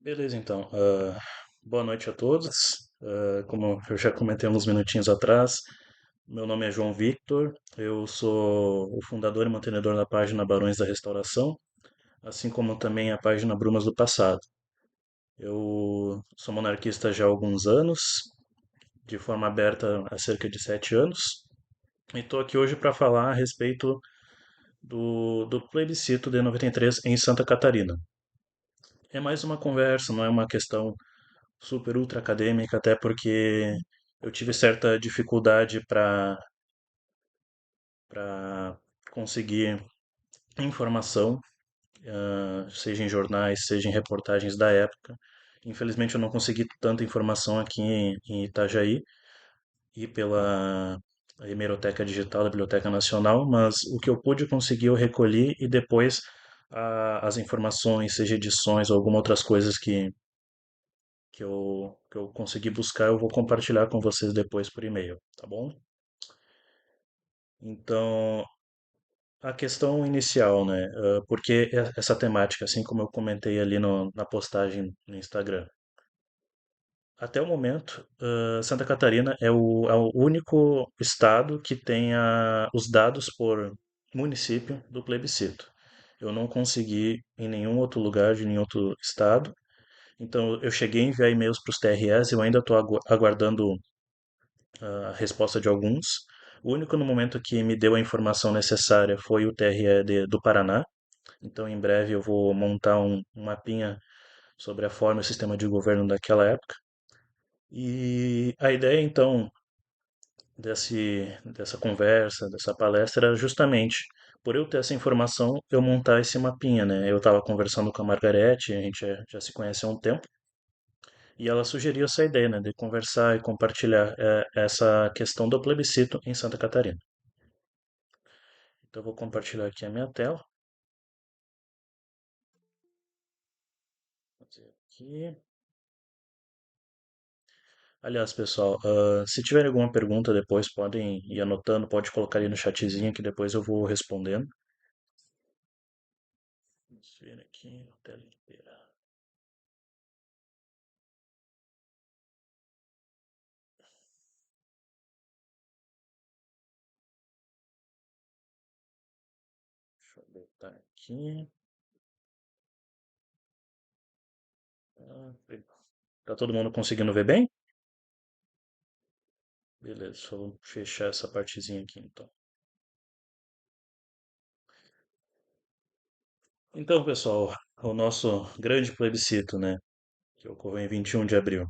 Beleza, então. Boa noite a todos. Como eu já comentei uns minutinhos atrás, meu nome é João Victor. Eu sou o fundador e mantenedor da página Barões da Restauração, assim como também a página Brumas do Passado. Eu sou monarquista já há alguns anos, de forma aberta há cerca de 7 anos, e estou aqui hoje para falar a respeito do plebiscito de 93 em Santa Catarina. É mais uma conversa, não é uma questão super ultra acadêmica, até porque eu tive certa dificuldade para conseguir informação, seja em jornais, seja em reportagens da época. Infelizmente eu não consegui tanta informação aqui em Itajaí e pela Hemeroteca Digital da Biblioteca Nacional, mas o que eu pude conseguir eu recolhi e depois as informações, seja edições ou algumas outras coisas que eu consegui buscar, eu vou compartilhar com vocês depois por e-mail, tá bom? Então, a questão inicial, né? Por que essa temática, assim como eu comentei ali na postagem no Instagram? Até o momento, Santa Catarina é o único estado que tenha os dados por município do plebiscito. Eu não consegui em nenhum outro lugar de nenhum outro estado. Então, eu cheguei a enviar e-mails para os TRS, eu ainda estou aguardando a resposta de alguns. O único no momento que me deu a informação necessária foi o TRE do Paraná. Então, em breve, eu vou montar um mapinha sobre a forma e o sistema de governo daquela época. E a ideia, então, dessa conversa, dessa palestra, era justamente por eu ter essa informação, eu montar esse mapinha, né? Eu estava conversando com a Margarete, a gente já se conhece há um tempo, e ela sugeriu essa ideia, né, de conversar e compartilhar essa questão do plebiscito em Santa Catarina. Então, eu vou compartilhar aqui a minha tela. Vou fazer aqui. Aliás, pessoal, se tiver alguma pergunta depois, podem ir anotando, pode colocar aí no chatzinho que depois eu vou respondendo. Vamos ver aqui na tela inteira. Deixa eu botar aqui. Legal. Tá todo mundo conseguindo ver bem? Beleza, só vou fechar essa partezinha aqui então. Então, pessoal, o nosso grande plebiscito, né, que ocorreu em 21 de abril.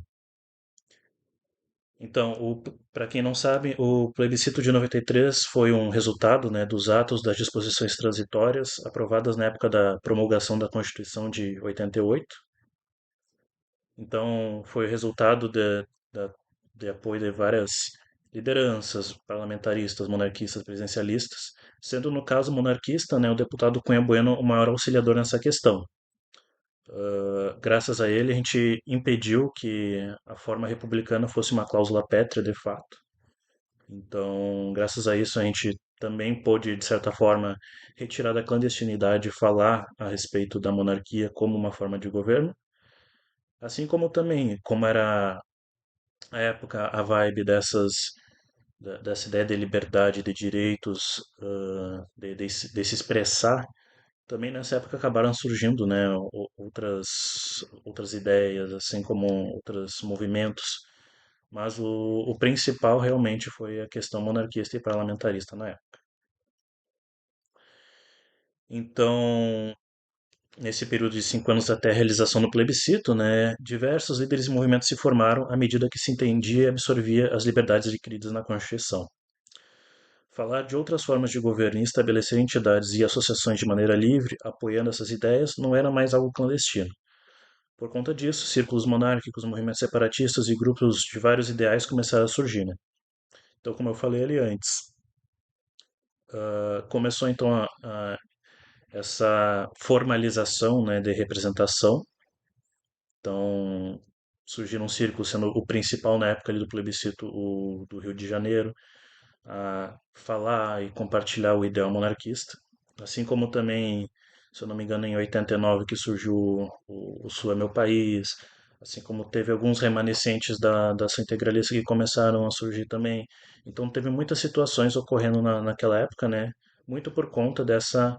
Então, para quem não sabe, o plebiscito de 93 foi um resultado, né, dos atos das disposições transitórias aprovadas na época da promulgação da Constituição de 88. Então, foi resultado de apoio de várias lideranças parlamentaristas, monarquistas, presidencialistas, sendo no caso monarquista, né, o deputado Cunha Bueno o maior auxiliador nessa questão. Graças a ele, a gente impediu que a forma republicana fosse uma cláusula pétrea, de fato. Então, graças a isso, a gente também pôde, de certa forma, retirar da clandestinidade e falar a respeito da monarquia como uma forma de governo. Assim como também, como era a época, a vibe dessa ideia de liberdade, de direitos, de se expressar, também nessa época acabaram surgindo, né, outras ideias, assim como outros movimentos, mas o principal realmente foi a questão monarquista e parlamentarista na época. Então, nesse período de 5 anos até a realização do plebiscito, né, diversos líderes e movimentos se formaram à medida que se entendia e absorvia as liberdades adquiridas na Constituição. Falar de outras formas de governo e estabelecer entidades e associações de maneira livre, apoiando essas ideias, não era mais algo clandestino. Por conta disso, círculos monárquicos, movimentos separatistas e grupos de vários ideais começaram a surgir, né? Então, como eu falei ali antes, começou então essa formalização, né, de representação. Então, surgiram círculos, sendo o principal na época ali do plebiscito o do Rio de Janeiro, a falar e compartilhar o ideal monarquista, assim como também se eu não me engano, em 89 que surgiu o Sul é Meu País, assim como teve alguns remanescentes da ação integralista que começaram a surgir também. Então teve muitas situações ocorrendo naquela época, né? Muito por conta dessa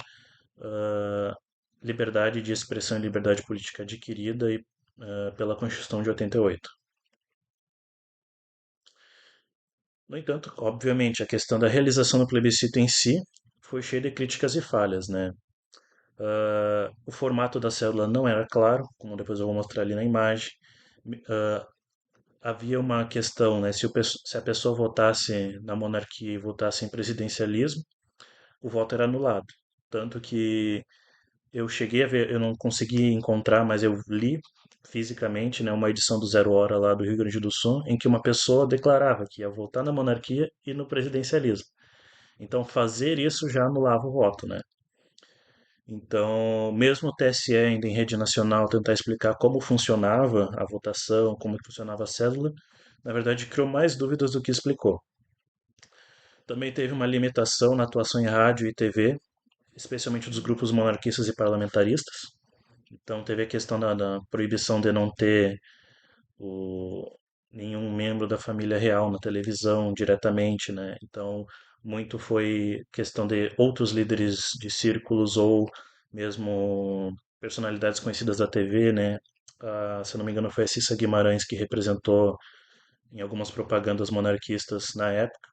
ah, liberdade de expressão e liberdade política adquirida pela Constituição de 88. No entanto, obviamente, a questão da realização do plebiscito em si foi cheia de críticas e falhas, né? O formato da célula não era claro, como depois eu vou mostrar ali na imagem. Ah, Havia uma questão, né? Se a pessoa votasse na monarquia e votasse em presidencialismo, o voto era anulado. Tanto que eu cheguei a ver, eu não consegui encontrar, mas eu li fisicamente, né, uma edição do Zero Hora lá do Rio Grande do Sul, em que uma pessoa declarava que ia votar na monarquia e no presidencialismo. Então, fazer isso já anulava o voto, né? Então, mesmo o TSE ainda em rede nacional tentar explicar como funcionava a votação, como funcionava a cédula, na verdade criou mais dúvidas do que explicou. Também teve uma limitação na atuação em rádio e TV, especialmente dos grupos monarquistas e parlamentaristas. Então, teve a questão da proibição de não ter o, nenhum membro da família real na televisão diretamente, né? Então, muito foi questão de outros líderes de círculos ou mesmo personalidades conhecidas da TV, né? Se eu não me engano, foi a Cissa Guimarães que representou em algumas propagandas monarquistas na época.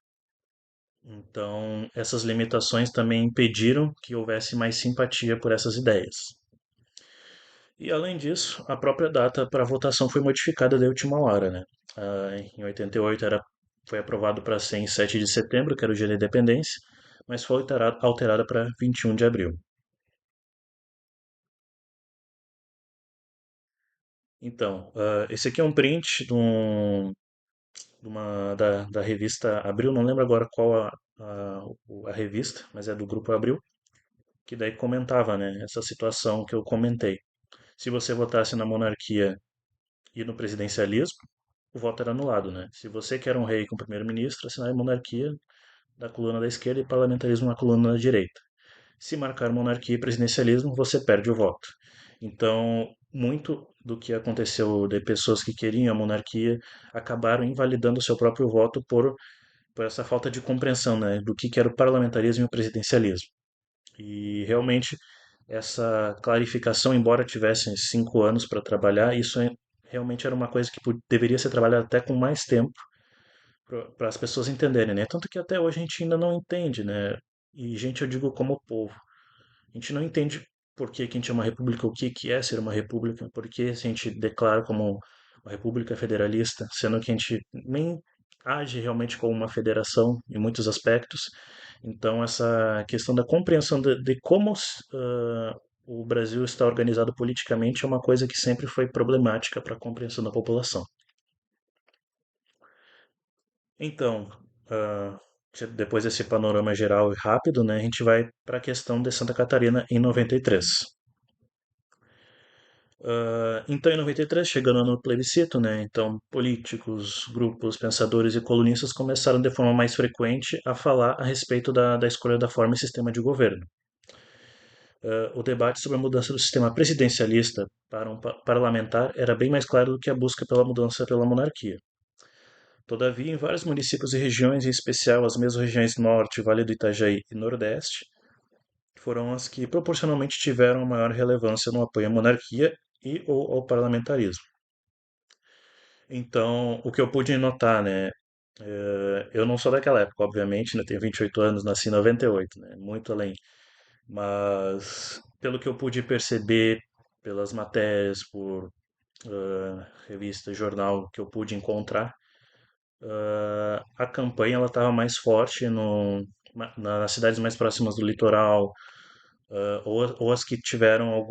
Então, essas limitações também impediram que houvesse mais simpatia por essas ideias. E além disso, a própria data para a votação foi modificada de última hora, né? Em 88 foi aprovado para ser em 7 de setembro, que era o dia da independência, mas foi alterada para 21 de abril. Então, esse aqui é um print da revista Abril, não lembro agora qual a revista, mas é do grupo Abril, que daí comentava, né, essa situação que eu comentei. Se você votasse na monarquia e no presidencialismo, o voto era anulado, né? Se você quer um rei com primeiro-ministro, assinar a monarquia da coluna da esquerda e parlamentarismo na coluna da direita. Se marcar monarquia e presidencialismo, você perde o voto. Então, muito do que aconteceu de pessoas que queriam a monarquia acabaram invalidando o seu próprio voto por essa falta de compreensão, né, do que era o parlamentarismo e o presidencialismo. E realmente essa clarificação, embora tivessem 5 anos para trabalhar, realmente era uma coisa que deveria ser trabalhada até com mais tempo para as pessoas entenderem, né? Tanto que até hoje a gente ainda não entende, né? E gente, eu digo como povo, a gente não entende por que que a gente é uma república, o que que é ser uma república, por que se a gente declara como uma república federalista, sendo que a gente nem age realmente como uma federação em muitos aspectos. Então, essa questão da compreensão de como o Brasil está organizado politicamente é uma coisa que sempre foi problemática para a compreensão da população. Então, ah, depois desse panorama geral e rápido, né, a gente vai para a questão de Santa Catarina em 93. Então, em 93, chegando no plebiscito, né, então políticos, grupos, pensadores e colunistas começaram de forma mais frequente a falar a respeito da escolha da forma e sistema de governo. O debate sobre a mudança do sistema presidencialista para um parlamentar era bem mais claro do que a busca pela mudança pela monarquia. Todavia, em vários municípios e regiões, em especial as mesmas regiões Norte, Vale do Itajaí e Nordeste, foram as que proporcionalmente tiveram maior relevância no apoio à monarquia e ou ao parlamentarismo. Então, o que eu pude notar, né, eu não sou daquela época, obviamente, né, tenho 28 anos, nasci em 98, né, muito além, mas pelo que eu pude perceber, pelas matérias, por revista, jornal que eu pude encontrar, a campanha ela estava mais forte nas cidades mais próximas do litoral, ou as que tiveram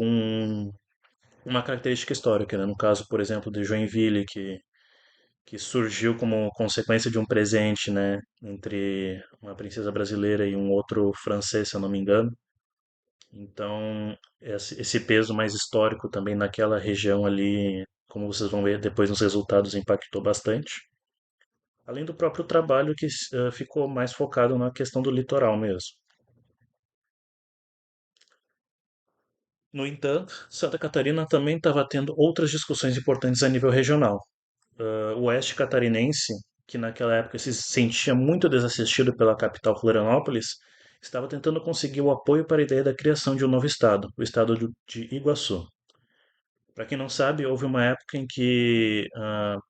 uma característica histórica, né? No caso, por exemplo, de Joinville, que surgiu como consequência de um presente, né, entre uma princesa brasileira e um outro francês, se eu não me engano. Então, esse peso mais histórico também naquela região ali, como vocês vão ver depois nos resultados, impactou bastante. Além do próprio trabalho que ficou mais focado na questão do litoral mesmo. No entanto, Santa Catarina também estava tendo outras discussões importantes a nível regional. O oeste catarinense, que naquela época se sentia muito desassistido pela capital Florianópolis, estava tentando conseguir o apoio para a ideia da criação de um novo estado, o estado de Iguaçu. Para quem não sabe, houve uma época em que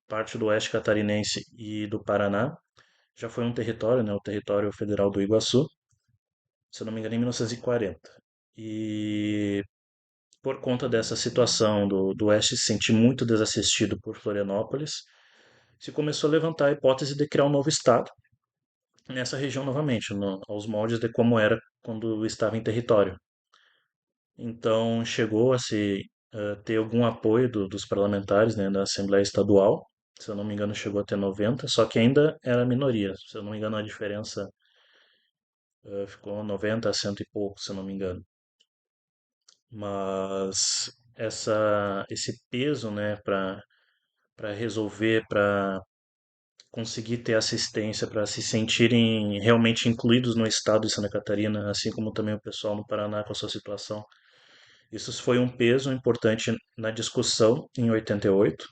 parte do oeste catarinense e do Paraná já foi um território, né, o território federal do Iguaçu, se eu não me engano, em 1940. E por conta dessa situação do Oeste se sentir muito desassistido por Florianópolis, se começou a levantar a hipótese de criar um novo estado nessa região novamente, aos moldes de como era quando estava em território. Então chegou a se ter algum apoio dos parlamentares, né, da Assembleia Estadual. Se eu não me engano, chegou a ter 90, só que ainda era minoria. Se eu não me engano, a diferença ficou 90 a cento e pouco, se eu não me engano. Mas esse peso, né, para resolver, para conseguir ter assistência, para se sentirem realmente incluídos no estado de Santa Catarina, assim como também o pessoal no Paraná com a sua situação. Isso foi um peso importante na discussão em 88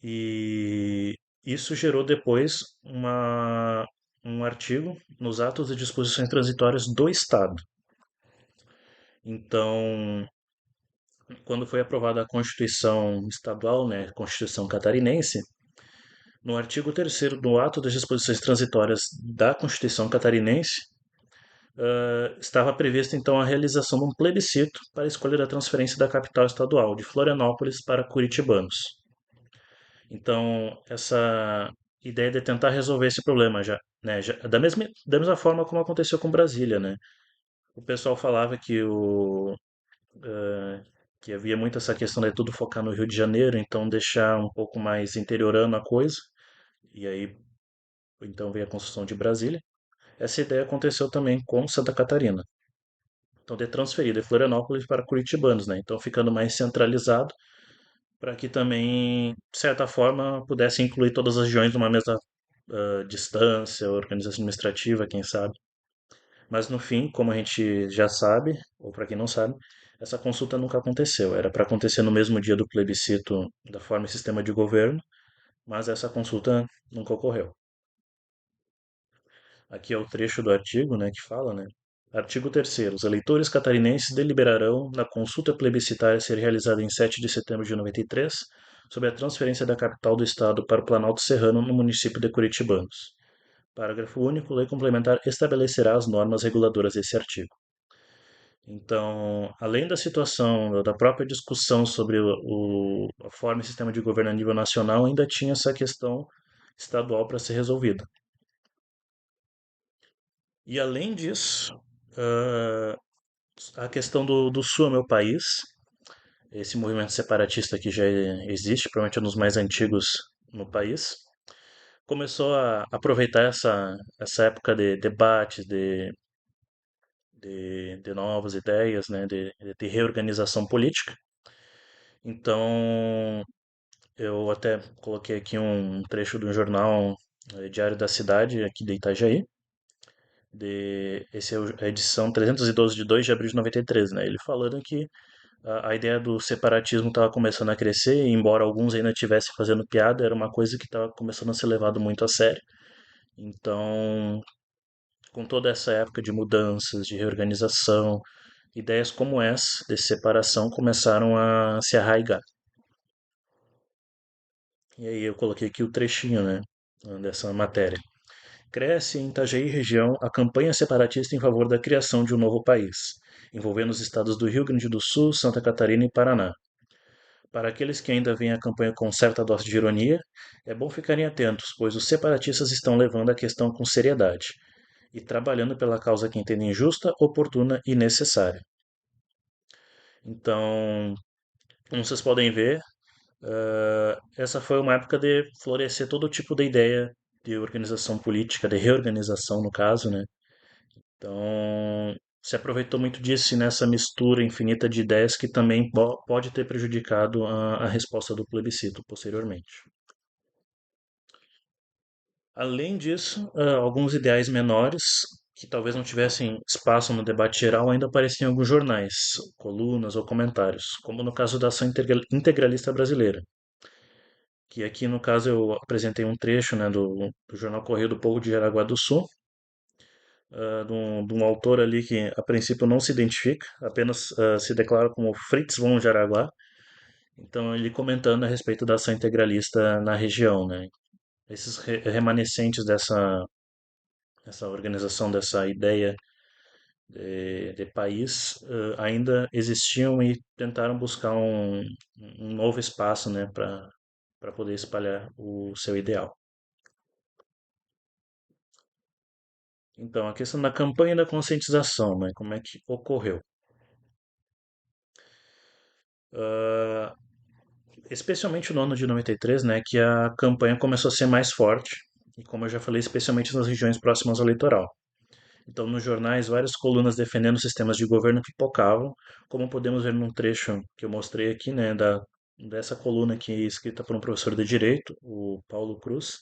e isso gerou depois um artigo nos atos de disposições transitórias do Estado. Então, quando foi aprovada a Constituição Estadual, né, Constituição Catarinense, no artigo 3º do ato das disposições transitórias da Constituição Catarinense, estava prevista então a realização de um plebiscito para a escolha da transferência da capital estadual de Florianópolis para Curitibanos. Então, essa ideia de tentar resolver esse problema já, né, da mesma forma como aconteceu com Brasília, né? O pessoal falava eh, que havia muito essa questão de tudo focar no Rio de Janeiro, então deixar um pouco mais interiorando a coisa, e aí então veio a construção de Brasília. Essa ideia aconteceu também com Santa Catarina. Então, de transferir de Florianópolis para Curitibanos, né? Então, ficando mais centralizado, para que também, de certa forma, pudesse incluir todas as regiões numa mesma distância, organização administrativa, quem sabe. Mas no fim, como a gente já sabe, ou para quem não sabe, essa consulta nunca aconteceu. Era para acontecer no mesmo dia do plebiscito da forma e sistema de governo, mas essa consulta nunca ocorreu. Aqui é o trecho do artigo, né, que fala, né? Artigo 3º. Os eleitores catarinenses deliberarão na consulta plebiscitária a ser realizada em 7 de setembro de 93 sobre a transferência da capital do estado para o Planalto Serrano no município de Curitibanos. Parágrafo único. Lei complementar estabelecerá as normas reguladoras desse artigo. Então, além da situação, da própria discussão sobre a forma e sistema de governo a nível nacional, ainda tinha essa questão estadual para ser resolvida. E além disso, a questão do Sul é meu país, esse movimento separatista que já existe, provavelmente é um dos mais antigos no país, começou a aproveitar essa época de debates, de novas ideias, né, de reorganização política. Então, eu até coloquei aqui um trecho de um jornal, Diário da Cidade, aqui de Itajaí. Esse é a edição 312 de 2 de abril de 93, né? Ele falando que a ideia do separatismo estava começando a crescer, e embora alguns ainda estivessem fazendo piada, era uma coisa que estava começando a ser levado muito a sério. Então, com toda essa época de mudanças, de reorganização, ideias como essa, de separação, começaram a se arraigar. E aí eu coloquei aqui o trechinho, né, dessa matéria. Cresce em Itajaí região a campanha separatista em favor da criação de um novo país, envolvendo os estados do Rio Grande do Sul, Santa Catarina e Paraná. Para aqueles que ainda veem a campanha com certa dose de ironia, é bom ficarem atentos, pois os separatistas estão levando a questão com seriedade e trabalhando pela causa que entendem justa, oportuna e necessária. Então, como vocês podem ver, essa foi uma época de florescer todo tipo de ideia de organização política, de reorganização, no caso, né? Então, se aproveitou muito disso nessa mistura infinita de ideias que também pode ter prejudicado a resposta do plebiscito posteriormente. Além disso, alguns ideais menores. que talvez não tivessem espaço no debate geral ainda apareciam em alguns jornais, colunas ou comentários, como no caso da Ação Integralista Brasileira, que aqui no caso eu apresentei um trecho, né, do jornal Correio do Povo de Jaraguá do Sul, de um autor ali que a princípio não se identifica, apenas se declara como Fritz von Jaraguá. Então ele comentando a respeito da ação integralista na região, né? Esses remanescentes dessa organização, dessa ideia de país, ainda existiam e tentaram buscar um novo espaço, né, para poder espalhar o seu ideal. Então, a questão da campanha da conscientização, né, como é que ocorreu? Ah, especialmente no ano de 93, né, que a campanha começou a ser mais forte, e como eu já falei, especialmente nas regiões próximas ao litoral. Então, nos jornais, várias colunas defendendo sistemas de governo pipocavam, como podemos ver num trecho que eu mostrei aqui, né, dessa coluna aqui escrita por um professor de direito, o Paulo Cruz.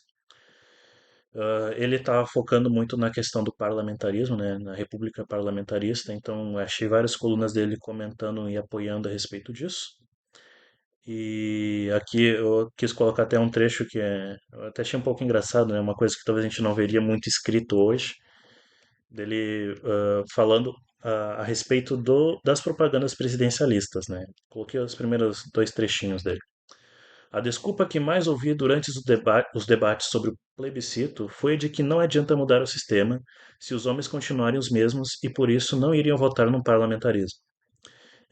Ele estava focando muito na questão do parlamentarismo, né, na República Parlamentarista, então achei várias colunas dele comentando e apoiando a respeito disso. E aqui eu quis colocar até um trecho eu até achei um pouco engraçado, né, uma coisa que talvez a gente não veria muito escrito hoje, dele falando a respeito das propagandas presidencialistas, né? Coloquei os primeiros dois trechinhos dele. A desculpa que mais ouvi durante os debates sobre o plebiscito foi a de que não adianta mudar o sistema se os homens continuarem os mesmos e por isso não iriam votar no parlamentarismo.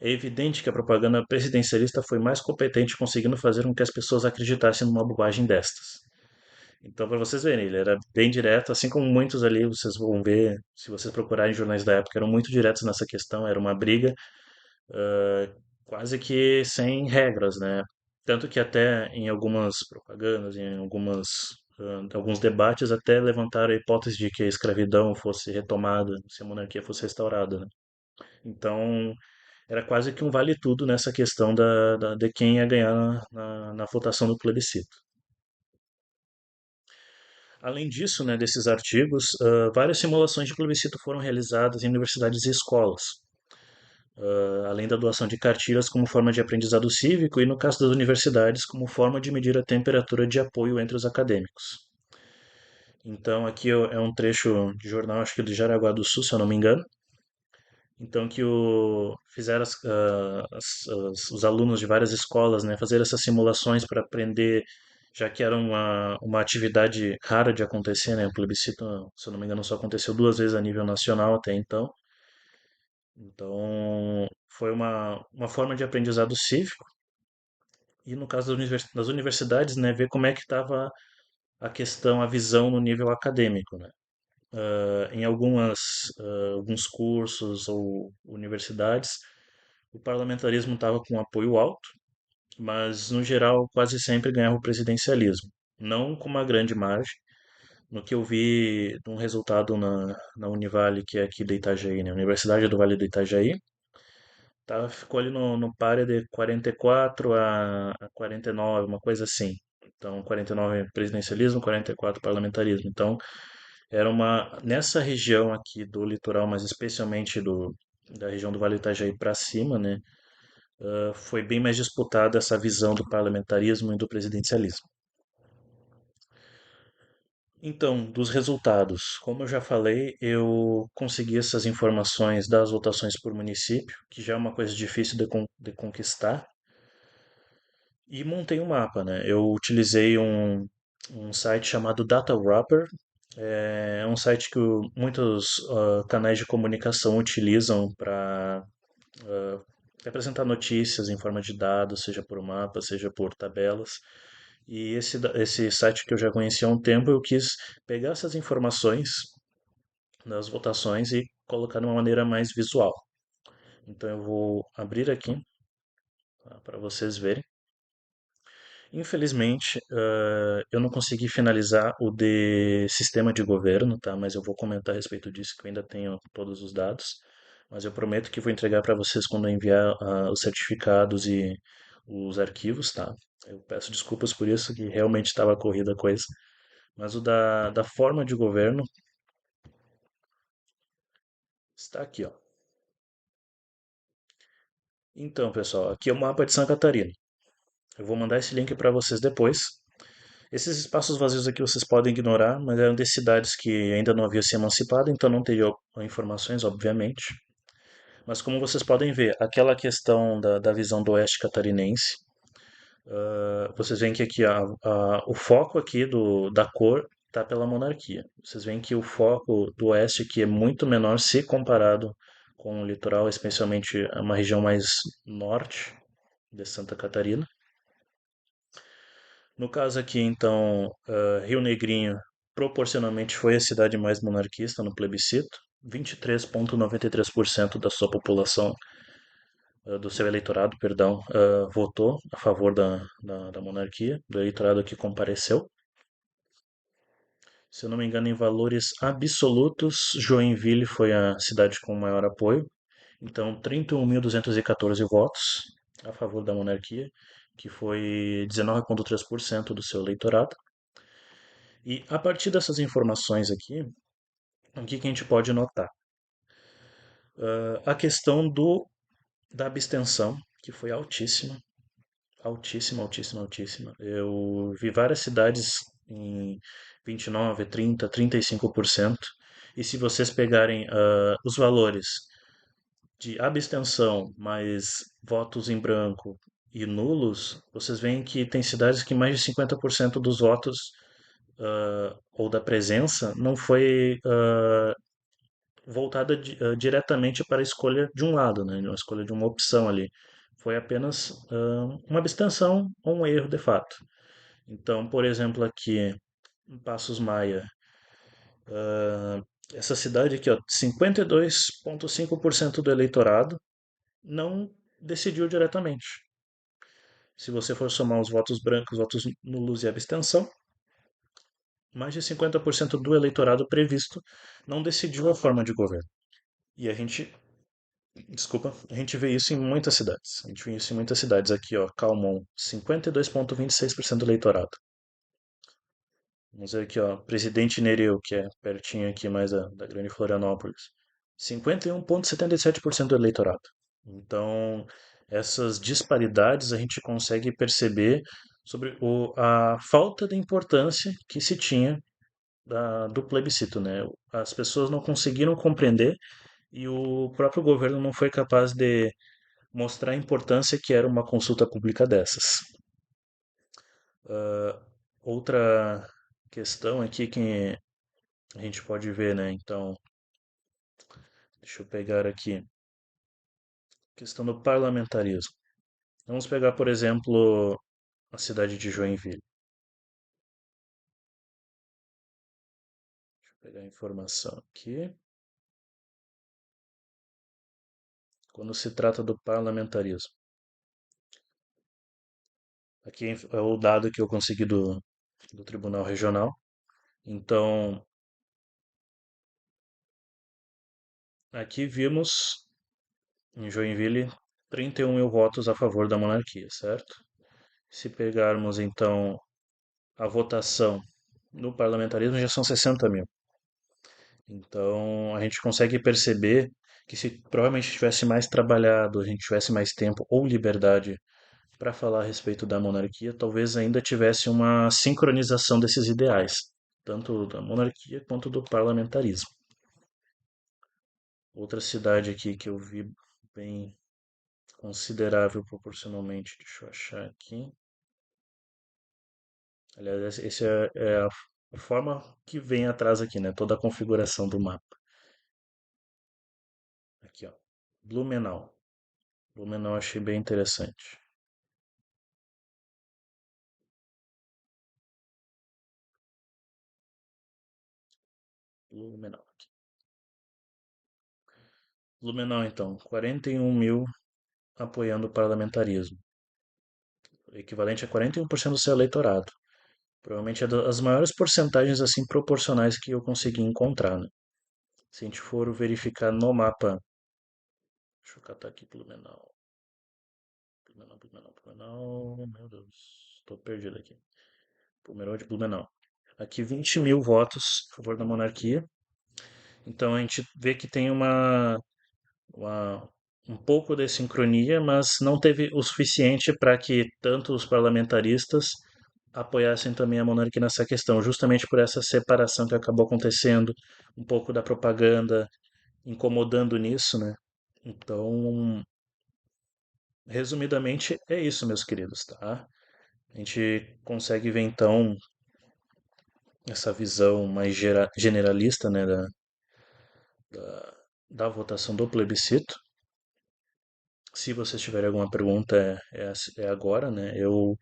É evidente que a propaganda presidencialista foi mais competente conseguindo fazer com que as pessoas acreditassem numa bobagem destas. Então, para vocês verem, ele era bem direto, assim como muitos ali, vocês vão ver, se vocês procurarem jornais da época, eram muito diretos nessa questão, era uma briga quase que sem regras, né? Tanto que até em algumas propagandas, alguns debates, até levantaram a hipótese de que a escravidão fosse retomada, se a monarquia fosse restaurada, né? Então, era quase que um vale-tudo nessa questão de quem ia ganhar na votação do plebiscito. Além disso, né, desses artigos, várias simulações de plebiscito foram realizadas em universidades e escolas, além da doação de cartilhas como forma de aprendizado cívico e, no caso das universidades, como forma de medir a temperatura de apoio entre os acadêmicos. Então, aqui é um trecho de jornal, acho que do Jaraguá do Sul, se eu não me engano. Então, fizeram os alunos de várias escolas, né, fazer essas simulações para aprender, já que era uma atividade rara de acontecer, né? O plebiscito, se eu não me engano, só aconteceu duas vezes a nível nacional até então. Então, foi uma forma de aprendizado cívico. E no caso das universidades, né, ver como é que estava a questão, a visão no nível acadêmico, né? Em alguns cursos ou universidades, o parlamentarismo estava com apoio alto, mas no geral quase sempre ganhava o presidencialismo. Não com uma grande margem. No que eu vi de um resultado na Univale, que é aqui de Itajaí, né? Universidade do Vale do Itajaí, ficou ali no páreo de 44 a 49, uma coisa assim. Então, 49 presidencialismo, 44 parlamentarismo. Então, nessa região aqui do litoral, mas especialmente da região do Vale do Itajaí para cima, né? Foi bem mais disputada essa visão do parlamentarismo e do presidencialismo. Então, dos resultados, como eu já falei, eu consegui essas informações das votações por município, que já é uma coisa difícil de conquistar, e montei um mapa, né? Eu utilizei um site chamado Data Wrapper. É um site que muitos canais de comunicação utilizam para apresentar notícias em forma de dados, seja por mapa, seja por tabelas. E esse site que eu já conhecia há um tempo, eu quis pegar essas informações das votações e colocar de uma maneira mais visual. Então eu vou abrir aqui para vocês verem. Infelizmente, eu não consegui finalizar o de sistema de governo, tá? Mas eu vou comentar a respeito disso, que eu ainda tenho todos os dados. Mas eu prometo que vou entregar para vocês quando eu enviar os certificados e os arquivos, tá? Eu peço desculpas por isso, que realmente estava corrida a coisa. Mas o da forma de governo, Está aqui, ó. Então, pessoal, aqui é o mapa de Santa Catarina. Eu vou mandar esse link para vocês depois. Esses espaços vazios aqui vocês podem ignorar, mas eram de cidades que ainda não haviam se emancipado, então não teria informações, obviamente. Mas como vocês podem ver, aquela questão da visão do oeste catarinense, vocês veem que aqui o foco aqui da cor está pela monarquia. Vocês veem que o foco do oeste aqui é muito menor se comparado com o litoral, especialmente uma região mais norte de Santa Catarina. No caso aqui, então, Rio Negrinho proporcionalmente foi a cidade mais monarquista no plebiscito. 23,93% da sua população, do seu eleitorado, perdão, votou a favor da monarquia, do eleitorado que compareceu. Se eu não me engano, em valores absolutos, Joinville foi a cidade com maior apoio. Então, 31.214 votos a favor da monarquia, que foi 19,3% do seu eleitorado. E a partir dessas informações aqui, o que a gente pode notar? A questão da abstenção, que foi altíssima, altíssima, altíssima, altíssima. Eu vi várias cidades em 29, 30, 35%. E se vocês pegarem os valores de abstenção mais votos em branco e nulos, vocês veem que tem cidades que mais de 50% dos votos ou da presença não foi voltada diretamente para a escolha de um lado, né, a escolha de uma opção ali. Foi apenas uma abstenção ou um erro de fato. Então, por exemplo, aqui em Passos Maia, essa cidade aqui, ó, 52,5% do eleitorado não decidiu diretamente. Se você for somar os votos brancos, votos nulos e abstenção, mais de 50% do eleitorado previsto não decidiu a forma de governo. E desculpa, a gente vê isso em muitas cidades. A gente vê isso em muitas cidades aqui, ó, Calmon, 52,26% do eleitorado. Vamos ver aqui, ó, Presidente Nereu, que é pertinho aqui mais da Grande Florianópolis. 51,77% do eleitorado. Então, essas disparidades a gente consegue perceber sobre a falta de importância que se tinha do plebiscito, né? As pessoas não conseguiram compreender e o próprio governo não foi capaz de mostrar a importância que era uma consulta pública dessas. Outra questão aqui que a gente pode ver, né? Então, deixa eu pegar aqui. Questão do parlamentarismo. Vamos pegar, por exemplo, a cidade de Joinville. Deixa eu pegar a informação aqui. Quando se trata do parlamentarismo. Aqui é o dado que eu consegui do Tribunal Regional. Então, aqui vimos em Joinville 31 mil votos a favor da monarquia, certo? Se pegarmos então a votação no parlamentarismo, já são 60 mil. Então a gente consegue perceber que se provavelmente tivesse mais trabalhado, a gente tivesse mais tempo ou liberdade para falar a respeito da monarquia, talvez ainda tivesse uma sincronização desses ideais, tanto da monarquia quanto do parlamentarismo. Outra cidade aqui que eu vi bem considerável proporcionalmente, deixa eu achar aqui. Aliás, esse é a forma que vem atrás aqui, né? Toda a configuração do mapa. Aqui, ó. Blumenau. Blumenau achei bem interessante. Blumenau. Blumenau, então, 41 mil apoiando o parlamentarismo, equivalente a 41% do seu eleitorado. Provavelmente é das maiores porcentagens assim proporcionais que eu consegui encontrar, né? Se a gente for verificar no mapa, deixa eu catar aqui Blumenau, Blumenau, Blumenau, Blumenau, meu Deus, estou perdido aqui. Blumenau de Blumenau. Aqui 20 mil votos a favor da monarquia Então a gente vê que tem uma- um pouco de sincronia, mas não teve o suficiente para que tanto os parlamentaristas apoiassem também a monarquia nessa questão, justamente por essa separação que acabou acontecendo, um pouco da propaganda incomodando nisso, né? Então, resumidamente, é isso, meus queridos, tá? A gente consegue ver então essa visão mais generalista, né, da votação do plebiscito. Se vocês tiverem alguma pergunta, é agora, né? Eu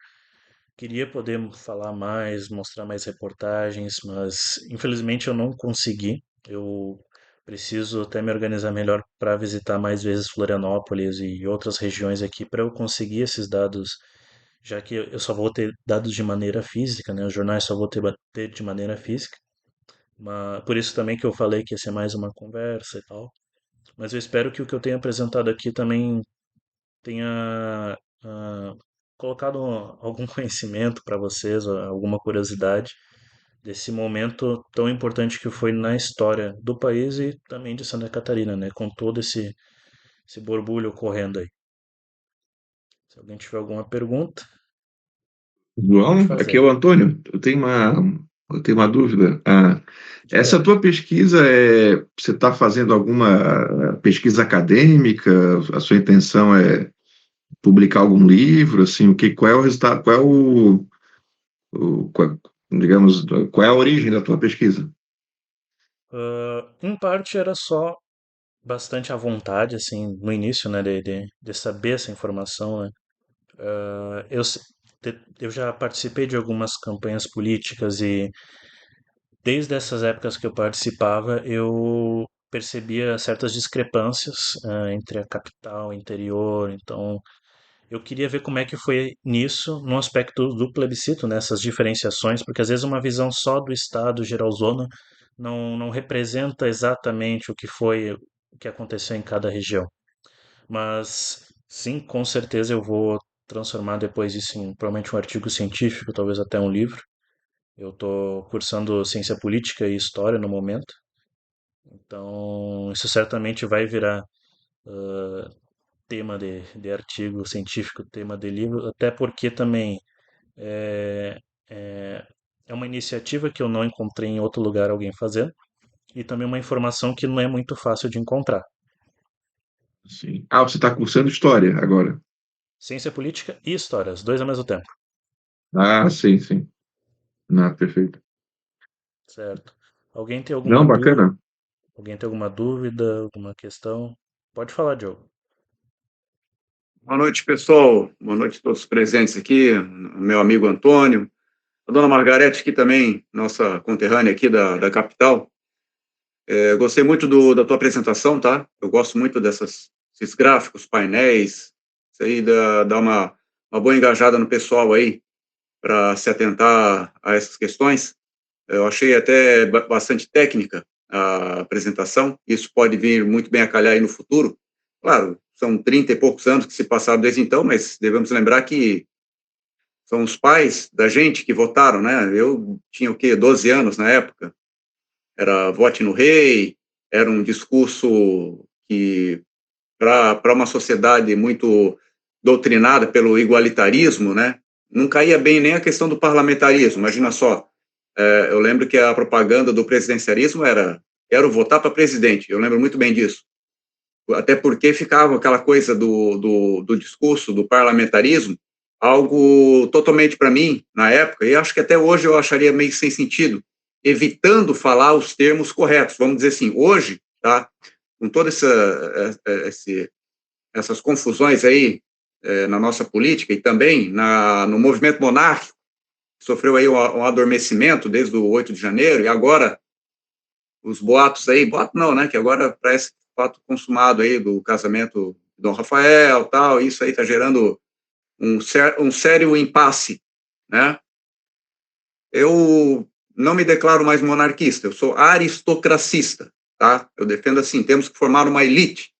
queria poder falar mais, mostrar mais reportagens, mas infelizmente eu não consegui. Eu preciso até me organizar melhor para visitar mais vezes Florianópolis e outras regiões aqui para eu conseguir esses dados, já que eu só vou ter dados de maneira física, né? Os jornais só vou ter de maneira física. Mas por isso também que eu falei que ia ser mais uma conversa e tal. Mas eu espero que o que eu tenho apresentado aqui também tenha colocado algum conhecimento para vocês, ou alguma curiosidade desse momento tão importante que foi na história do país e também de Santa Catarina, né? Com todo esse borbulho ocorrendo aí. Se alguém tiver alguma pergunta, pode João, aqui é fazer. o Antônio. Eu tenho uma dúvida. Essa Diga. tua pesquisa você está fazendo alguma pesquisa acadêmica? A sua intenção é publicar algum livro? Assim, qual é o resultado? Digamos, qual é a origem da tua pesquisa? Em parte era só bastante à vontade, assim, no início, né, de saber essa informação, né? Eu já participei de algumas campanhas políticas e desde essas épocas que eu participava, eu percebia certas discrepâncias entre a capital e o interior. Então, eu queria ver como é que foi nisso, no aspecto do plebiscito, nessas diferenciações, porque às vezes uma visão só do Estado geralzona não representa exatamente o que foi, o que aconteceu em cada região. Mas sim, com certeza eu vou transformar depois isso em provavelmente um artigo científico, talvez até um livro. Eu estou cursando ciência política e história no momento, então isso certamente vai virar tema de artigo científico, tema de livro, até porque também é, é, é uma iniciativa que eu não encontrei em outro lugar alguém fazendo, e também uma informação que não é muito fácil de encontrar. Sim. Você está cursando história agora? Ciência política e história, os dois ao mesmo tempo, Sim, sim. Perfeito. certo? Alguém tem alguma Não, dúvida? bacana. Alguém tem alguma dúvida, alguma questão? Pode falar, Diogo. Boa noite, pessoal. Boa noite a todos os presentes aqui, meu amigo Antônio, a dona Margarete aqui também, nossa conterrânea aqui da capital. Gostei muito da tua apresentação, tá? Eu gosto muito desses gráficos, painéis, isso aí dá uma boa engajada no pessoal aí para se atentar a essas questões. Eu achei até bastante técnica a apresentação, isso pode vir muito bem a calhar aí no futuro. Claro, são 30 e poucos anos que se passaram desde então, mas devemos lembrar que são os pais da gente que votaram, né? Eu tinha o quê? 12 anos na época. Era vote no rei, era um discurso que, para uma sociedade muito doutrinada pelo igualitarismo, né? Não caía bem nem a questão do parlamentarismo. Imagina só, eu lembro que a propaganda do presidencialismo era quero votar para presidente. Eu lembro muito bem disso. Até porque ficava aquela coisa do discurso, do parlamentarismo, algo totalmente para mim, na época, e acho que até hoje eu acharia meio sem sentido, evitando falar os termos corretos. Vamos dizer assim, hoje, tá, com todas essas confusões aí na nossa política e também no movimento monárquico, que sofreu aí um adormecimento desde o 8 de janeiro, e agora os boatos aí, boato não, né, que agora parece fato consumado aí do casamento de Dom Rafael, tal, isso aí está gerando um sério impasse, né? Eu não me declaro mais monarquista, eu sou aristocracista, tá? Eu defendo assim, temos que formar uma elite,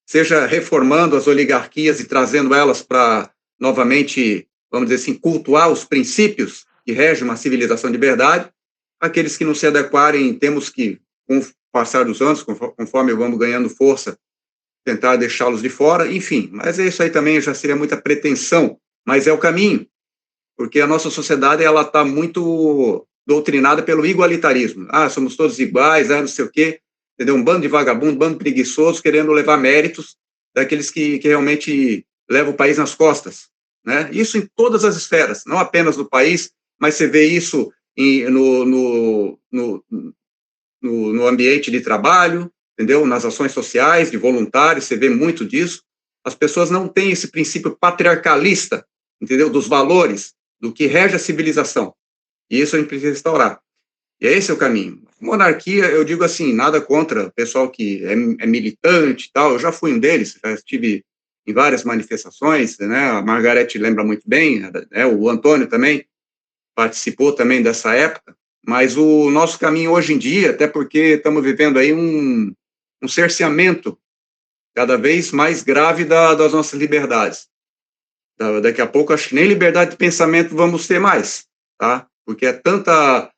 seja reformando as oligarquias e trazendo elas para novamente, vamos dizer assim, cultuar os princípios que regem uma civilização de verdade. Aqueles que não se adequarem, temos que passar dos anos, conforme vamos ganhando força, tentar deixá-los de fora, enfim, mas isso aí também já seria muita pretensão, mas é o caminho, porque a nossa sociedade, ela está muito doutrinada pelo igualitarismo, somos todos iguais, não sei o quê, entendeu? Um bando de vagabundo, um bando de preguiçosos, querendo levar méritos daqueles que realmente levam o país nas costas, né? Isso em todas as esferas, não apenas no país, mas você vê isso no ambiente de trabalho, entendeu? Nas ações sociais, de voluntários, você vê muito disso. As pessoas não têm esse princípio patriarcalista, entendeu? Dos valores, do que rege a civilização. E isso a gente precisa restaurar. E esse é o caminho. Monarquia, eu digo assim, nada contra o pessoal que é militante e tal, eu já fui um deles, já estive em várias manifestações, né? A Margarete lembra muito bem, né? O Antônio também participou também dessa época, mas o nosso caminho hoje em dia, até porque estamos vivendo aí um cerceamento cada vez mais grave das nossas liberdades. Daqui a pouco, acho que nem liberdade de pensamento vamos ter mais, tá? Porque é tanta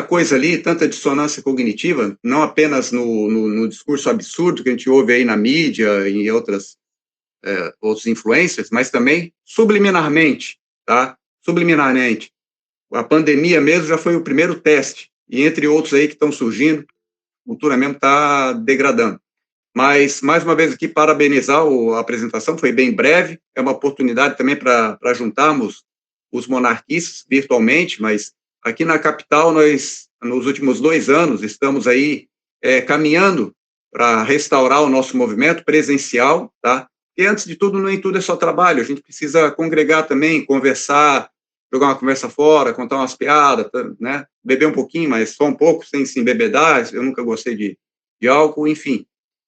coisa ali, tanta dissonância cognitiva, não apenas no discurso absurdo que a gente ouve aí na mídia e em outros influencers, mas também subliminarmente, tá? Subliminarmente. A pandemia mesmo já foi o primeiro teste, e entre outros aí que estão surgindo, a cultura mesmo está degradando. Mas, mais uma vez aqui, parabenizar a apresentação, foi bem breve, é uma oportunidade também para juntarmos os monarquistas virtualmente, mas aqui na capital, nós, nos últimos 2 anos, estamos aí caminhando para restaurar o nosso movimento presencial, tá? E antes de tudo, nem tudo é só trabalho, a gente precisa congregar também, conversar, jogar uma conversa fora, contar umas piadas, né? Beber um pouquinho, mas só um pouco, sem se embebedar, eu nunca gostei de álcool, enfim.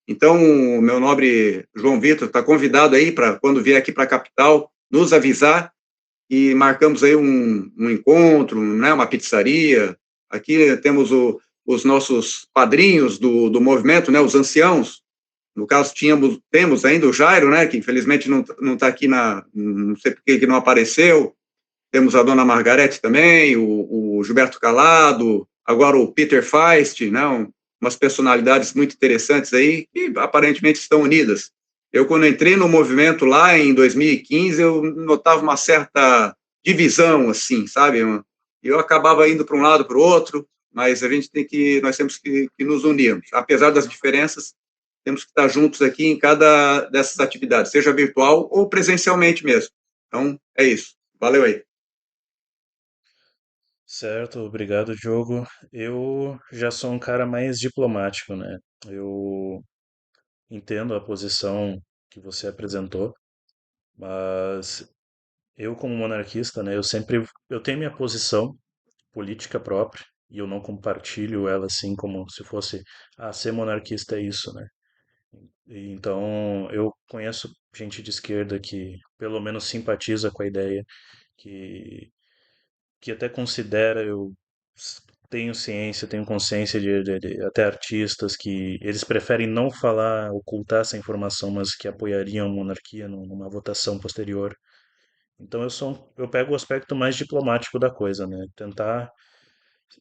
Então, meu nobre João Vitor está convidado aí para, quando vier aqui para a capital, nos avisar, e marcamos aí um encontro, né, uma pizzaria. Aqui temos os nossos padrinhos do movimento, né, os anciãos. No caso, temos ainda o Jairo, né, que infelizmente não está aqui, não sei por que não apareceu. Temos a dona Margarete também, o Gilberto Calado, agora o Peter Feist, né, umas personalidades muito interessantes aí, que aparentemente estão unidas. Eu, quando entrei no movimento lá em 2015, eu notava uma certa divisão, assim, sabe? Eu acabava indo para um lado, para o outro, mas nós temos que nos unirmos. Apesar das diferenças, temos que estar juntos aqui em cada dessas atividades, seja virtual ou presencialmente mesmo. Então, é isso. Valeu aí. Certo, obrigado, Diogo. Eu já sou um cara mais diplomático, né? Eu entendo a posição que você apresentou, mas eu como monarquista, né, eu tenho minha posição política própria e eu não compartilho ela assim como se fosse, ser monarquista é isso, né? Então, eu conheço gente de esquerda que pelo menos simpatiza com a ideia, que que até considera, tenho ciência, tenho consciência de até artistas que eles preferem não falar, ocultar essa informação, mas que apoiariam a monarquia numa votação posterior. Então eu pego o aspecto mais diplomático da coisa, né? Tentar,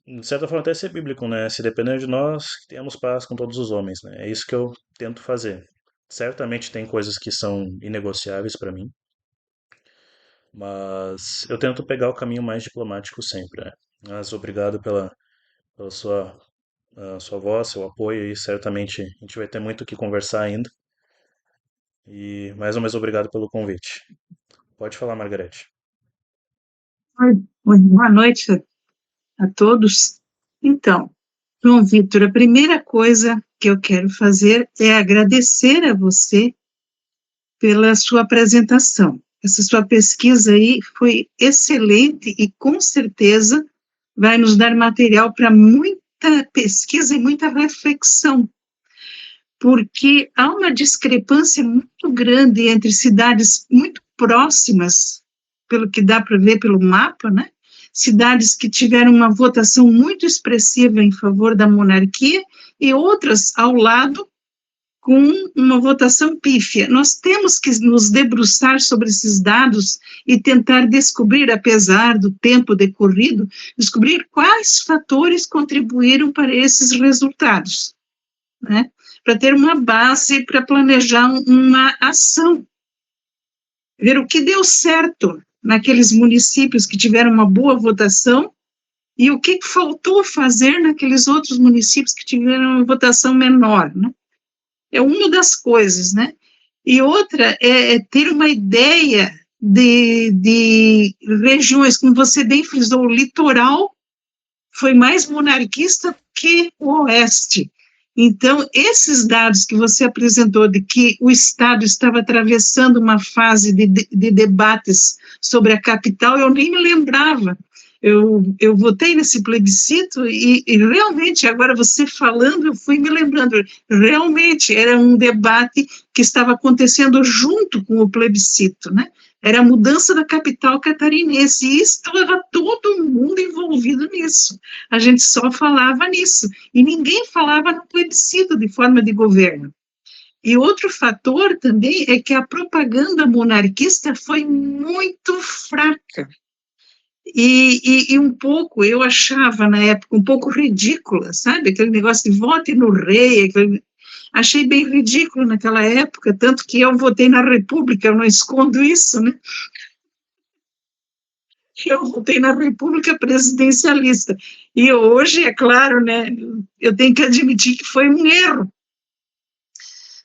de certa forma, até ser bíblico, né? Se depender de nós, que tenhamos paz com todos os homens, né? É isso que eu tento fazer. Certamente tem coisas que são inegociáveis para mim, mas eu tento pegar o caminho mais diplomático sempre, né? Mas obrigado pela sua voz, seu apoio e certamente a gente vai ter muito o que conversar ainda. E mais uma vez obrigado pelo convite. Pode falar, Margarete. Oi, boa noite a todos. Então, João Vitor, a primeira coisa que eu quero fazer é agradecer a você pela sua apresentação. Essa sua pesquisa aí foi excelente e com certeza vai nos dar material para muita pesquisa e muita reflexão, porque há uma discrepância muito grande entre cidades muito próximas, pelo que dá para ver pelo mapa, né? Cidades que tiveram uma votação muito expressiva em favor da monarquia e outras ao lado com uma votação pífia. Nós temos que nos debruçar sobre esses dados e tentar descobrir, apesar do tempo decorrido, descobrir quais fatores contribuíram para esses resultados. né? Para ter uma base para planejar uma ação. Ver o que deu certo naqueles municípios que tiveram uma boa votação e o que faltou fazer naqueles outros municípios que tiveram uma votação menor, né? É uma das coisas, né? E outra é ter uma ideia de regiões, como você bem frisou, o litoral foi mais monarquista que o oeste. Então, esses dados que você apresentou de que o Estado estava atravessando uma fase de debates sobre a capital, eu nem me lembrava. Eu votei nesse plebiscito e realmente, agora você falando, eu fui me lembrando, realmente era um debate que estava acontecendo junto com o plebiscito, né? Era a mudança da capital catarinense, e estava todo mundo envolvido nisso. A gente só falava nisso, e ninguém falava no plebiscito de forma de governo. E outro fator também é que a propaganda monarquista foi muito fraca. E um pouco, eu achava na época, um pouco ridícula, sabe? Aquele negócio de vote no rei, achei bem ridículo naquela época, tanto que eu votei na República, eu não escondo isso, né? Eu votei na República presidencialista. E hoje, é claro, né, eu tenho que admitir que foi um erro.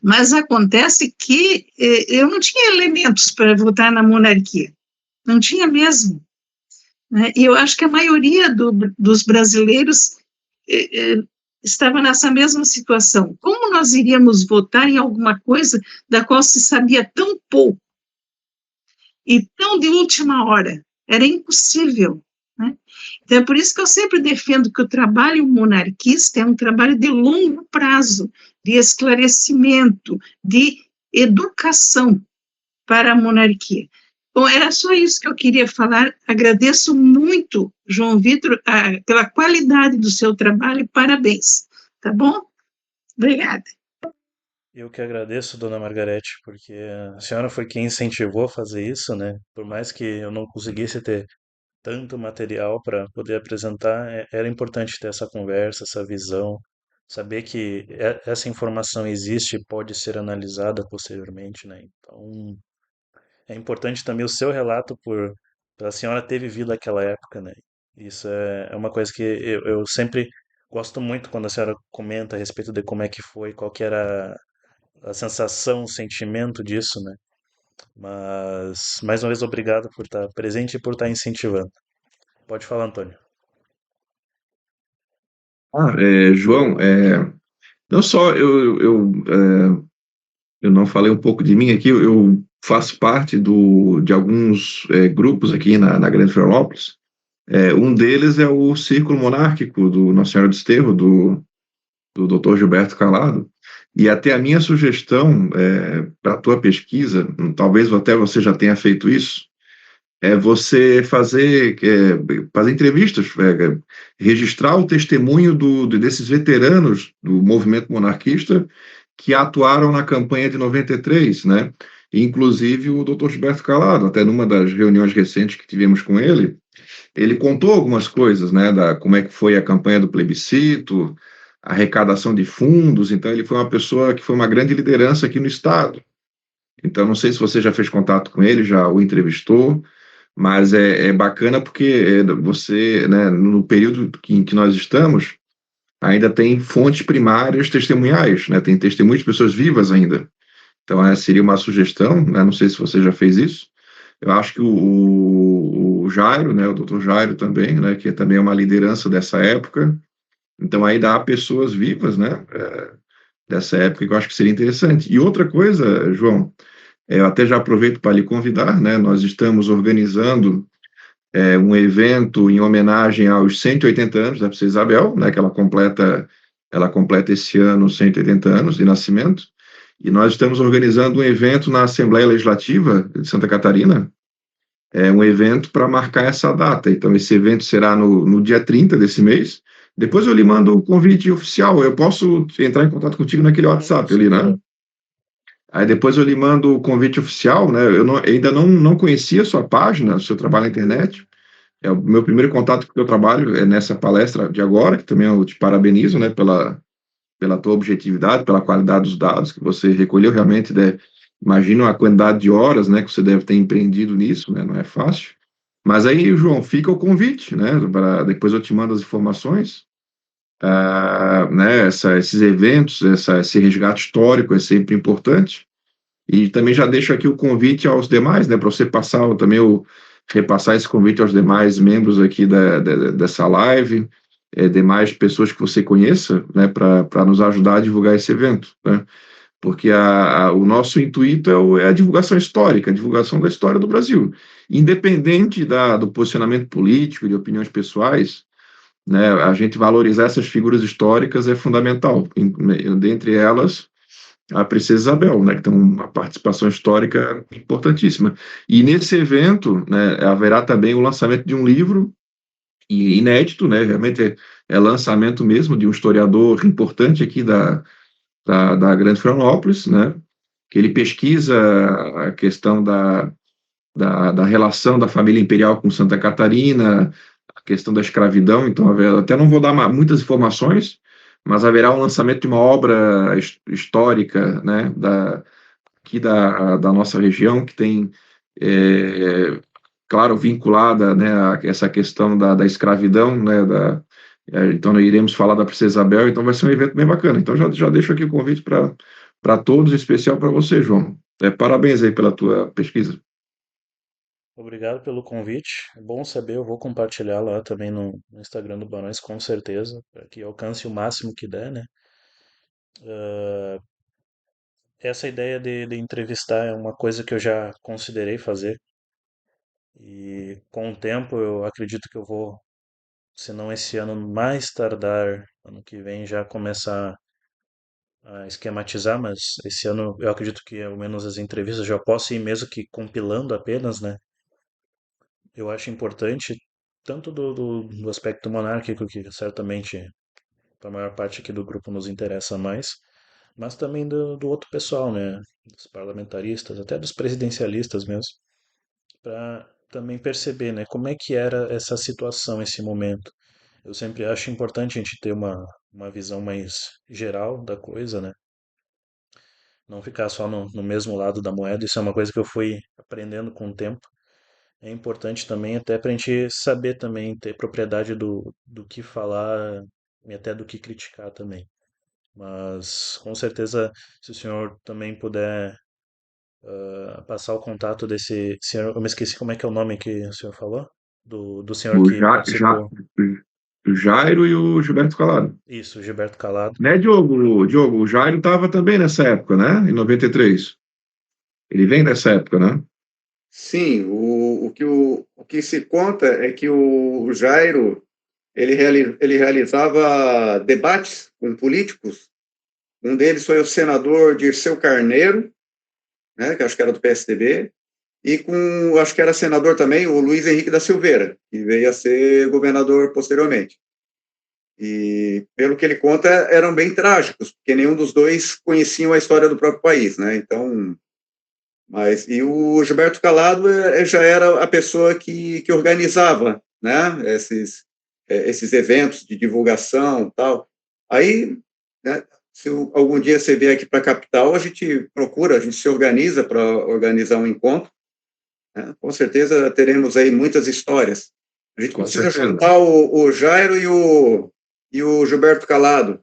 Mas acontece que eu não tinha elementos para votar na monarquia. Não tinha mesmo. Né? E eu acho que a maioria dos brasileiros estava nessa mesma situação. Como nós iríamos votar em alguma coisa da qual se sabia tão pouco e tão de última hora? Era impossível. Né? Então, é por isso que eu sempre defendo que o trabalho monarquista é um trabalho de longo prazo, de esclarecimento, de educação para a monarquia. Bom, era só isso que eu queria falar. Agradeço muito, João Vitor, pela qualidade do seu trabalho, parabéns, tá bom? Obrigada. Eu que agradeço, dona Margarete, porque a senhora foi quem incentivou a fazer isso, né? Por mais que eu não conseguisse ter tanto material para poder apresentar, era importante ter essa conversa, essa visão, saber que essa informação existe e pode ser analisada posteriormente, né? Então, é importante também o seu relato por a senhora ter vivido aquela época, né? Isso é uma coisa que eu sempre gosto muito quando a senhora comenta a respeito de como é que foi, qual que era a sensação, o sentimento disso, né? Mas, mais uma vez, obrigado por estar presente e por estar incentivando. Pode falar, Antônio. João, não só eu não falei um pouco de mim aqui, eu faço parte de alguns grupos aqui na Grande Florianópolis. Um deles é o Círculo Monárquico do Nossa Senhora do Desterro, do Dr. Gilberto Calado. E até a minha sugestão para a tua pesquisa, talvez até você já tenha feito isso, é você fazer entrevistas, registrar o testemunho desses veteranos do movimento monarquista que atuaram na campanha de 93, né? Inclusive o Dr. Gilberto Calado, até numa das reuniões recentes que tivemos com ele contou algumas coisas, né, como é que foi a campanha do plebiscito, a arrecadação de fundos. Então ele foi uma pessoa que foi uma grande liderança aqui no estado. Então não sei se você já fez contato com ele, já o entrevistou, mas é bacana porque você, né, no período em que nós estamos, ainda tem fontes primárias testemunhais, né, tem testemunhos de pessoas vivas ainda. Então seria uma sugestão, né, não sei se você já fez isso. Eu acho que o Jairo, né, o doutor Jairo também, né, que também é uma liderança dessa época. Então aí dá pessoas vivas, né, dessa época que eu acho que seria interessante. E outra coisa, João, eu até já aproveito para lhe convidar, né, nós estamos organizando um evento em homenagem aos 180 anos da Princesa Isabel, né, que ela completa esse ano 180 anos de nascimento, e nós estamos organizando um evento na Assembleia Legislativa de Santa Catarina, um evento para marcar essa data. Então, esse evento será no dia 30 desse mês. Depois eu lhe mando o convite oficial, eu posso entrar em contato contigo naquele WhatsApp ali, né? Aí depois eu lhe mando o convite oficial, né? Ainda não conhecia a sua página, o seu trabalho na internet. É o meu primeiro contato com o teu trabalho é nessa palestra de agora, que também eu te parabenizo, né, pela tua objetividade, pela qualidade dos dados que você recolheu, realmente, imagina a quantidade de horas, né, que você deve ter empreendido nisso, né, não é fácil. Mas aí, João, fica o convite, né, depois eu te mando as informações, né, esses eventos, esse resgate histórico é sempre importante. E também já deixo aqui o convite aos demais, né, para você passar também repassar esse convite aos demais membros aqui dessa live, demais pessoas que você conheça, né, para nos ajudar a divulgar esse evento, né? Porque o nosso intuito é a divulgação histórica, a divulgação da história do Brasil. Independente do posicionamento político, de opiniões pessoais, né, a gente valorizar essas figuras históricas é fundamental. Dentre elas, a Princesa Isabel, né, que tem uma participação histórica importantíssima. E nesse evento, né, haverá também o lançamento de um livro inédito, né, realmente é lançamento mesmo de um historiador importante aqui da Grande Florianópolis, né, que ele pesquisa a questão da relação da família imperial com Santa Catarina, a questão da escravidão, então até não vou dar muitas informações, mas haverá um lançamento de uma obra histórica, né, aqui da nossa região, que tem, claro, vinculada, né, a essa questão da escravidão, né, então iremos falar da Princesa Isabel, então vai ser um evento bem bacana. Então já deixo aqui o convite para todos, em especial para você, João. Parabéns aí pela tua pesquisa. Obrigado pelo convite. É bom saber, eu vou compartilhar lá também no Instagram do Barões, com certeza, para que alcance o máximo que der, né? Essa ideia de entrevistar é uma coisa que eu já considerei fazer e com o tempo eu acredito que eu vou, se não esse ano, mais tardar, ano que vem, já começar a esquematizar, mas esse ano eu acredito que ao menos as entrevistas já posso ir mesmo que compilando apenas, né? Eu acho importante, tanto do aspecto monárquico, que certamente para a maior parte aqui do grupo nos interessa mais, mas também do outro pessoal, né? Dos parlamentaristas, até dos presidencialistas mesmo, para também perceber, né? Como é que era essa situação, esse momento. Eu sempre acho importante a gente ter uma visão mais geral da coisa, né? Não ficar só no mesmo lado da moeda. Isso é uma coisa que eu fui aprendendo com o tempo. É importante também até para a gente saber também ter propriedade do que falar e até do que criticar também. Mas com certeza, se o senhor também puder passar o contato desse senhor, eu me esqueci como é que é o nome que o senhor falou? Do senhor O que participou. o Jairo e o Gilberto Calado. Isso, Gilberto Calado. Né, Diogo, o Jairo estava também nessa época, né? Em 93. Ele vem dessa época, né? Sim, o que se conta é que o Jairo ele realizava debates com políticos. Um deles foi o senador Dirceu Carneiro, né, que acho que era do PSDB, e com, acho que era senador também, o Luiz Henrique da Silveira, que veio a ser governador posteriormente. E, pelo que ele conta, eram bem trágicos, porque nenhum dos dois conheciam a história do próprio país, né? Então, e o Gilberto Calado já era a pessoa que organizava, né? Esses eventos de divulgação, tal. Aí, né, se algum dia você vier aqui para a capital, a gente procura, a gente se organiza para organizar um encontro, né? Com certeza teremos aí muitas histórias. A gente Com precisa certeza. juntar o Jairo e o Gilberto Calado,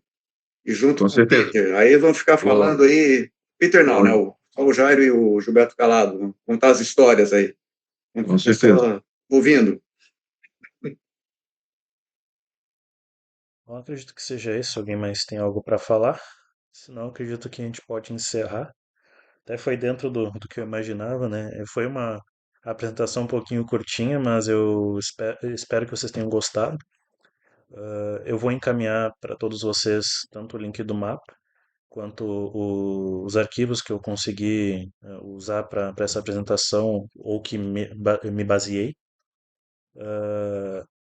e junto Com com o certeza. Peter. Aí vão ficar Vou, falando aí. Peter não, né? vou, Só o Jairo e o Gilberto Calado. Vão contar as histórias aí. com O certeza. pessoal ouvindo. Eu acredito que seja isso. Alguém mais tem algo para falar? Senão, acredito que a gente pode encerrar. Até foi dentro do que eu imaginava, né? Foi uma apresentação um pouquinho curtinha, mas eu espero que vocês tenham gostado. Eu vou encaminhar para todos vocês tanto o link do mapa quanto os arquivos que eu consegui usar para essa apresentação ou que me baseei.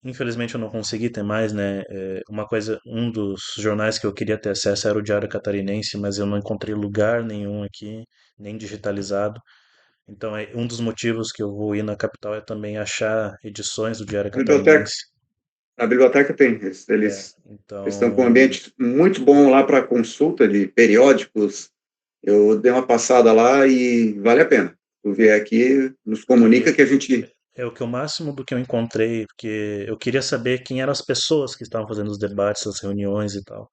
Infelizmente eu não consegui ter mais, né? Uma coisa, um dos jornais que eu queria ter acesso era o Diário Catarinense, mas eu não encontrei lugar nenhum aqui, nem digitalizado. Então, um dos motivos que eu vou ir na capital é também achar edições do Diário Biblioteca. Catarinense. Na biblioteca tem. Eles estão com um Então, ambiente muito bom lá para consulta de periódicos. Eu dei uma passada lá e vale a pena. Tu vier aqui, nos comunica que a gente. é o que o máximo do que eu encontrei, porque eu queria saber quem eram as pessoas que estavam fazendo os debates, as reuniões e tal.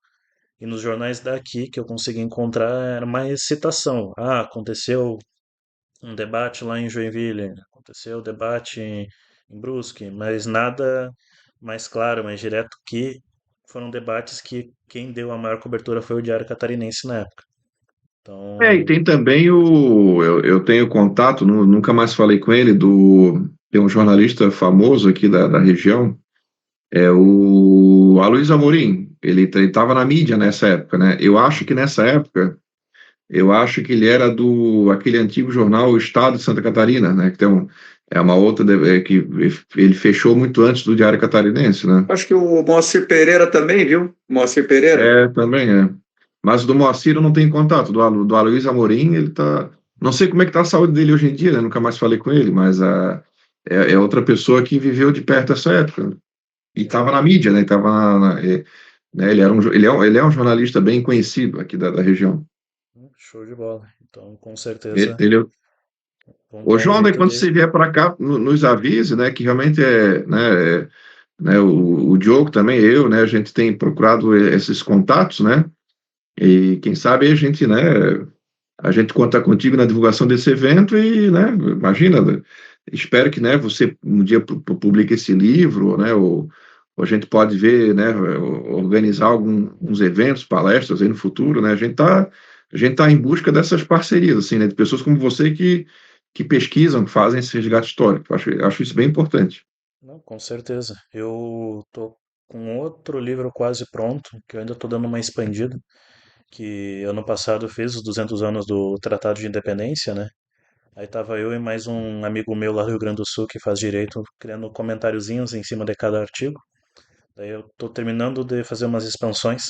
E nos jornais daqui que eu consegui encontrar era mais citação. Ah, aconteceu um debate lá em Joinville, aconteceu um debate em Brusque, mas nada mais claro, mais direto que foram debates que quem deu a maior cobertura foi o Diário Catarinense na época. E Então, tem também eu tenho contato, nunca mais falei com ele, tem um jornalista famoso aqui da região, é o Aloysio Amorim. Ele estava na mídia nessa época, né? Eu acho que nessa época, eu acho que ele era do aquele antigo jornal O Estado de Santa Catarina, né? Que tem é uma outra, que ele fechou muito antes do Diário Catarinense, né? Acho que o Moacir Pereira também, viu? Moacir Pereira. É, também é. Mas do Moacir eu não tenho contato. Do Aloysio Amorim, ele tá. Não sei como é que tá a saúde dele hoje em dia, né? Nunca mais falei com ele, mas é outra pessoa que viveu de perto essa época, né? E estava na mídia, né? Tava né? Ele é um jornalista bem conhecido aqui da região. show de bola. Então, com certeza, Ele, vamos Ô, dar um João, daí jeito quando de. você vier para cá, nos avise, né, que realmente né, o Diogo também, eu, né, a gente tem procurado esses contatos, né, e quem sabe a gente conta contigo na divulgação desse evento e, né, imagina, espero que, né, você um dia publique esse livro, né, ou a gente pode ver, né, organizar alguns eventos, palestras aí no futuro, né, a gente tá em busca dessas parcerias, assim, né, de pessoas como você que pesquisam, que fazem esse resgate histórico. Acho isso bem importante. Não, com certeza. Eu tô com outro livro quase pronto, que eu ainda tô dando uma expandida, que ano passado eu fiz os 200 anos do Tratado de Independência, né? Aí tava eu e mais um amigo meu lá do Rio Grande do Sul que faz direito, criando comentáriozinhos em cima de cada artigo. Daí eu tô terminando de fazer umas expansões.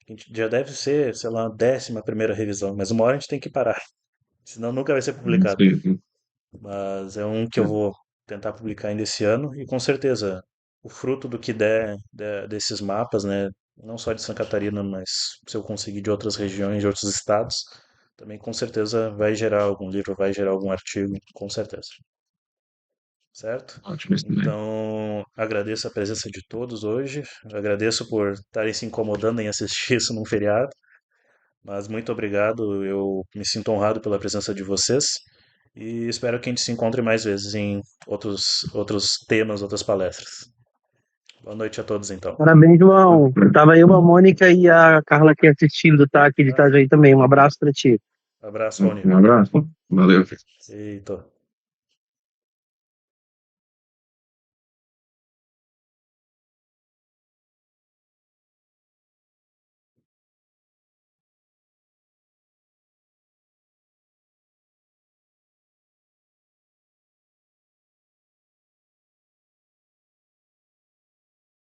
A gente já deve ser, sei lá, a 11ª revisão, mas uma hora a gente tem que parar, senão nunca vai ser publicado. Sim, Mas é um que eu vou tentar publicar ainda esse ano e com certeza o fruto do que der, desses mapas, né, não só de Santa Catarina, mas se eu conseguir de outras regiões, de outros estados, também com certeza vai gerar algum livro, vai gerar algum artigo, com certeza. Certo? ótimo isso também. Então, agradeço a presença de todos hoje. Agradeço por estarem se incomodando em assistir isso num feriado. Mas muito obrigado. Eu me sinto honrado pela presença de vocês. E espero que a gente se encontre mais vezes em outros temas, outras palestras. Boa noite a todos, então. Parabéns, João. Tava eu, a Mônica e a Carla aqui assistindo, tá? Aqui de Ah, Itajaí também. Um abraço pra ti. abraço, Rony. Um abraço. Valeu. Eita.